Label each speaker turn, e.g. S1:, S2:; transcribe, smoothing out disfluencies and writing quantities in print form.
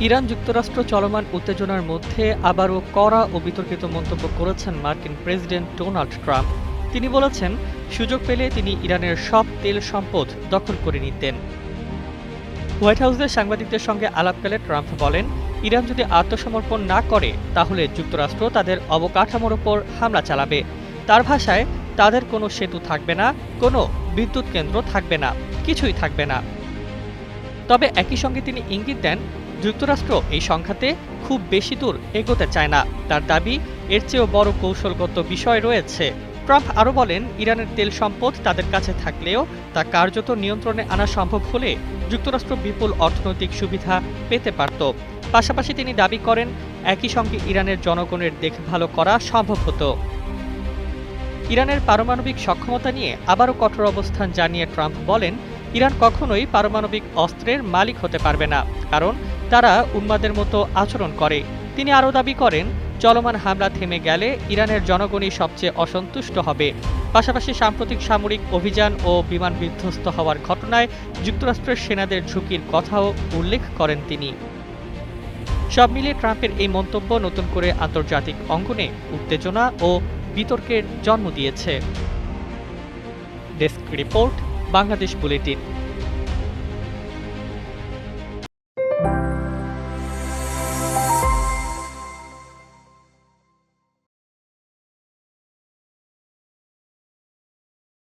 S1: Iran যুক্তরাষ্ট্র চলমান উত্তেজনার মধ্যে আবারও কড়া ও বিতর্কিত মন্তব্য করেছেন মার্কিন প্রেসিডেন্ট ডোনাল্ড ট্রাম্প। তিনি বলেছেন, সুযোগ পেলে তিনি ইরানের সব তেল সম্পদ দখল করে নিতেন। হোয়াইট হাউসে সাংবাদিকদের সঙ্গে আলাপকালে ট্রাম্প বলেন, ইরান যদি আত্মসমর্পণ না করে তাহলে যুক্তরাষ্ট্র তাদের অবকাঠামোর ওপর হামলা চালাবে। তার ভাষায়, তাদের কোনো সেতু থাকবে না, কোনো বিদ্যুৎ কেন্দ্র থাকবে না, কিছুই থাকবে না। তবে একই সঙ্গে তিনি ইঙ্গিত দেন, যুক্তরাষ্ট্র এই সংঘাতে খুব বেশি দূর এগোতে চায় না। তার দাবি, এর চেয়েও বড় কৌশলগত বিষয় রয়েছে। ট্রাম্প আরও বলেন, ইরানের তেল সম্পদ তাদের কাছে থাকলেও তা কার্যত নিয়ন্ত্রণে আনা সম্ভব হলে যুক্তরাষ্ট্র বিপুল অর্থনৈতিক সুবিধা পেতে পারত। পাশাপাশি তিনি দাবি করেন, একই সঙ্গে ইরানের জনগণের দেখভাল করা সম্ভব হতো। ইরানের পারমাণবিক সক্ষমতা নিয়ে আবারও কঠোর অবস্থান জানিয়ে ট্রাম্প বলেন, ইরান কখনোই পারমাণবিক অস্ত্রের মালিক হতে পারবে না, কারণ তারা উন্মাদের মতো আচরণ করে। তিনি আরও দাবি করেন, চলমান হামলা থেমে গেলে ইরানের জনগণই সবচেয়ে অসন্তুষ্ট হবে। পাশাপাশি সাম্প্রতিক সামরিক অভিযান ও বিমান বিধ্বস্ত হওয়ার ঘটনায় যুক্তরাষ্ট্রের সেনাদের ঝুঁকির কথাও উল্লেখ করেন তিনি। সব মিলিয়ে ট্রাম্পের এই মন্তব্য নতুন করে আন্তর্জাতিক অঙ্গনে উত্তেজনা ও বিতর্কের জন্ম দিয়েছে। Desk report, Bangladesh bulletin.